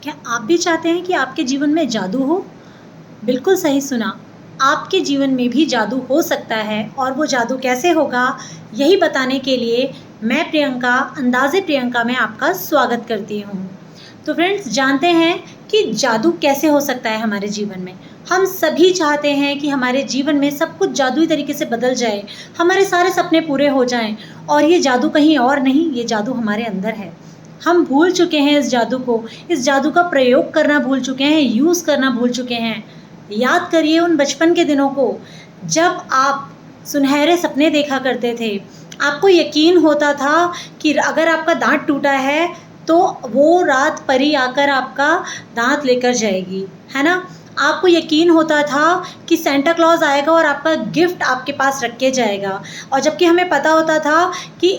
क्या आप भी चाहते हैं कि आपके जीवन में जादू हो? बिल्कुल सही सुना। आपके जीवन में भी जादू हो सकता है और वो जादू कैसे होगा, यही बताने के लिए मैं प्रियंका, अंदाज़े प्रियंका में आपका स्वागत करती हूँ। तो फ्रेंड्स, जानते हैं कि जादू कैसे हो सकता है हमारे जीवन में। हम सभी चाहते हैं कि हमारे जीवन में सब कुछ जादुई तरीके से बदल जाए, हमारे सारे सपने पूरे हो जाएँ और ये जादू कहीं और नहीं, ये जादू हमारे अंदर है। हम भूल चुके हैं इस जादू को, इस जादू का प्रयोग करना भूल चुके हैं, यूज़ करना भूल चुके हैं। याद करिए उन बचपन के दिनों को, जब आप सुनहरे सपने देखा करते थे। आपको यकीन होता था कि अगर आपका दाँत टूटा है, तो वो रात परी आकर आपका दाँत लेकर जाएगी, है ना? आपको यकीन होता था कि सेंटा क्लॉज़ आएगा और आपका गिफ्ट आपके पास रख के जाएगा। और जबकि हमें पता होता था कि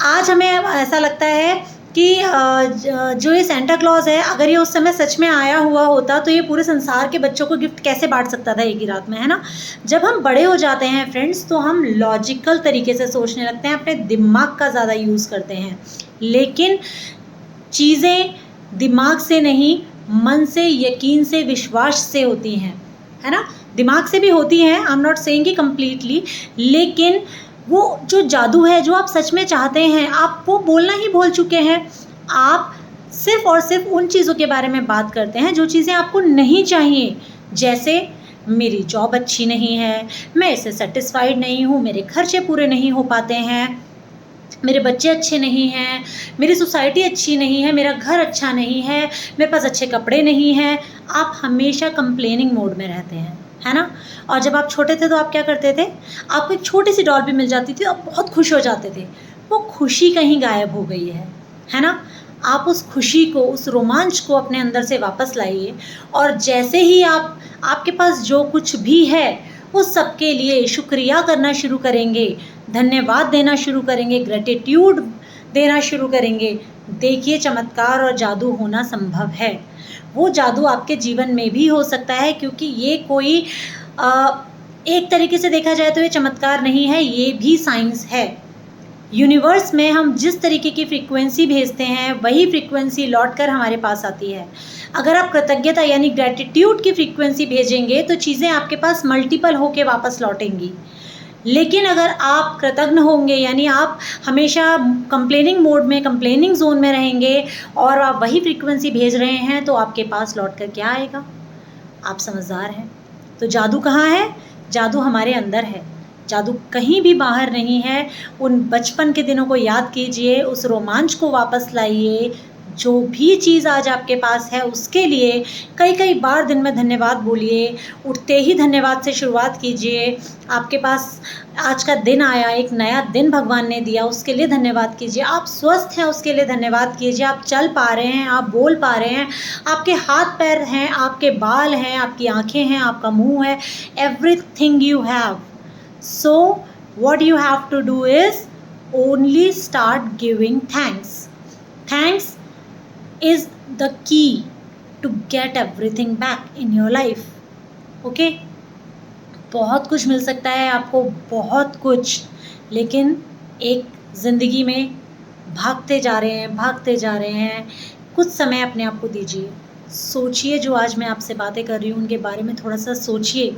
आज हमें ऐसा लगता है कि जो ये सेंटा क्लॉज़ है, अगर ये उस समय सच में आया हुआ होता तो ये पूरे संसार के बच्चों को गिफ्ट कैसे बांट सकता था एक ही रात में, है ना? जब हम बड़े हो जाते हैं फ्रेंड्स, तो हम लॉजिकल तरीके से सोचने लगते हैं, अपने दिमाग का ज़्यादा यूज़ करते हैं। लेकिन चीज़ें दिमाग से नहीं, मन से, यकीन से, विश्वास से होती हैं, है ना? दिमाग से भी होती हैं, आई एम नॉट सेइंग कि कंप्लीटली, लेकिन वो जो जादू है, जो आप सच में चाहते हैं, आप वो बोलना ही भूल चुके हैं। आप सिर्फ़ और सिर्फ़ उन चीज़ों के बारे में बात करते हैं जो चीज़ें आपको नहीं चाहिए। जैसे मेरी जॉब अच्छी नहीं है, मैं इससे सैटिस्फाइड नहीं हूँ, मेरे खर्चे पूरे नहीं हो पाते हैं, मेरे बच्चे अच्छे नहीं हैं, मेरी सोसाइटी अच्छी नहीं है, मेरा घर अच्छा नहीं है, मेरे पास अच्छे कपड़े नहीं हैं। आप हमेशा कंप्लेनिंग मोड में रहते हैं, है ना? और जब आप छोटे थे तो आप क्या करते थे? आपको एक छोटी-सी डॉल भी मिल जाती थी, आप बहुत खुश हो जाते थे। वो खुशी कहीं गायब हो गई है ना? आप उस खुशी को, उस रोमांच को अपने अंदर से वापस लाइए और जैसे ही आपके पास जो कुछ भी है, उस सब के लिए शुक्रिया करना शुरू करेंगे, धन्यवाद देना शुरू करेंगे, ग्रैटिट्यूड देना शुरू करेंगे, देखिए चमत्कार और जादू होना संभव है। वो जादू आपके जीवन में भी हो सकता है, क्योंकि ये कोई एक तरीके से देखा जाए तो ये चमत्कार नहीं है, ये भी साइंस है। यूनिवर्स में हम जिस तरीके की फ्रीक्वेंसी भेजते हैं, वही फ्रीक्वेंसी लौटकर हमारे पास आती है। अगर आप कृतज्ञता यानी ग्रैटिट्यूड की फ्रीक्वेंसी भेजेंगे, तो चीज़ें आपके पास मल्टीपल होके वापस लौटेंगी। लेकिन अगर आप कृतज्ञ होंगे, यानी आप हमेशा कंप्लेनिंग मोड में, कंप्लेनिंग ज़ोन में रहेंगे और आप वही फ्रीक्वेंसी भेज रहे हैं, तो आपके पास लौट कर क्या आएगा? आप समझदार हैं। तो जादू कहाँ है? जादू हमारे अंदर है। जादू कहीं भी बाहर नहीं है। उन बचपन के दिनों को याद कीजिए, उस रोमांच को वापस लाइए। जो भी चीज़ आज आपके पास है, उसके लिए कई-कई बार दिन में धन्यवाद बोलिए। उठते ही धन्यवाद से शुरुआत कीजिए। आपके पास आज का दिन आया, एक नया दिन भगवान ने दिया, उसके लिए धन्यवाद कीजिए। आप स्वस्थ हैं, उसके लिए धन्यवाद कीजिए। आप चल पा रहे हैं, आप बोल पा रहे हैं, आपके हाथ-पैर हैं, आपके बाल हैं, आपकी आँखें हैं, आपका मुँह है, everything you have. So what you have to do is only start giving thanks. Thanks is the key to get everything back in your life. Okay? बहुत कुछ मिल सकता है आपको, बहुत कुछ, लेकिन एक ज़िंदगी में भागते जा रहे हैं, भागते जा रहे हैं। कुछ समय अपने आप को दीजिए। सोचिए, जो आज मैं आपसे बातें कर रही हूँ उनके बारे में थोड़ा-सा सोचिए।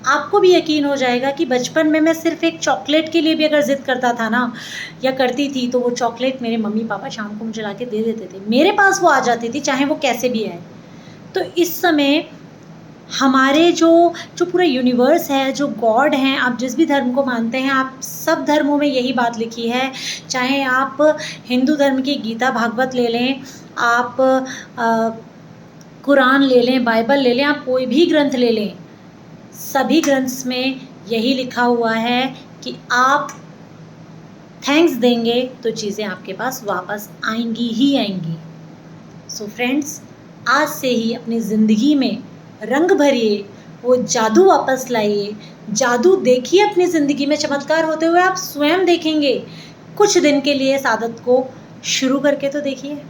आपको भी यकीन हो जाएगा कि बचपन में मैं सिर्फ़ एक चॉकलेट के लिए भी अगर ज़िद करता था ना, या करती थी, तो वो चॉकलेट मेरे मम्मी-पापा शाम को मुझे ला के दे देते थे। मेरे पास वो आ जाती थी, चाहे वो कैसे भी आए। तो इस समय हमारे जो पूरा यूनिवर्स है, जो गॉड हैं, आप जिस भी धर्म को मानते हैं, आप सब धर्मों में यही बात लिखी है। चाहे आप हिंदू धर्म की गीता भागवत ले लें, आप कुरान ले लें, बाइबल ले लें, आप कोई भी ग्रंथ ले लें, सभी ग्रंथ्स में यही लिखा हुआ है कि आप थैंक्स देंगे तो चीज़ें आपके पास वापस आएंगी ही आएंगी। सो फ्रेंड्स, आज से ही अपनी ज़िंदगी में रंग भरिए, वो जादू वापस लाइए। जादू देखिए अपनी ज़िंदगी में चमत्कार होते हुए आप स्वयं देखेंगे। कुछ दिन के लिए इस आदत को शुरू करके तो देखिए,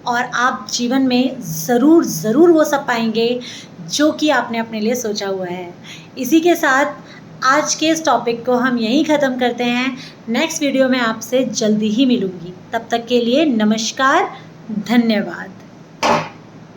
और आप जीवन में ज़रूर वो सब पाएंगे जो कि आपने अपने लिए सोचा हुआ है। इसी के साथ आज के इस टॉपिक को हम यहीं ख़त्म करते हैं। नेक्स्ट वीडियो में आपसे जल्दी ही मिलूँगी। तब तक के लिए नमस्कार, धन्यवाद।